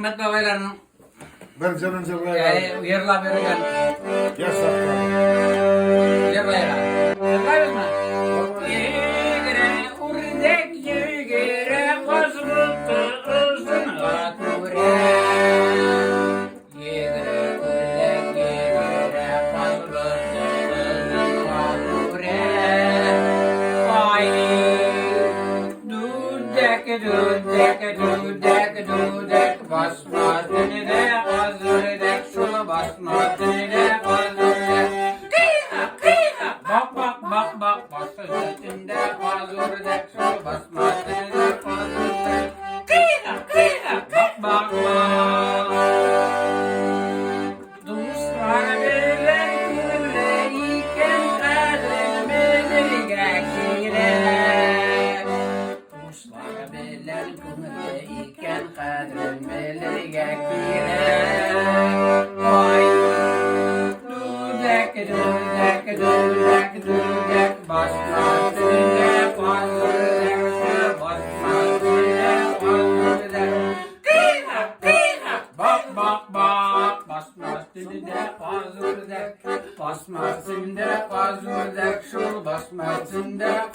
rahmet babaylarının Ben canım canım. yerla berigen. Yaşa. Yerla yerla. Yerla mı? Yegere urdek yegere kozluktu uzun ature. Yegere urdek yegere kozluktu uzun ature. Ay dudek dudek dudek dudek basmaz beni de azurdek şunu basmaz beni de azurdek. Bak bak bak bak basın üstünde azurdek şunu basmaz beni de azurdek. Bak bak bak. Duslar bilen kuleyken kadrin bilir gekire. Duslar bilen kuleyken kadrin bilir gekire. Vay dudek dudek dudek dudek basmaz dudek azurdek basmaz dudek azurdek. Bak bak bak basmaz dudek azurdek basmaz dudek azurdek şul basmaz dudek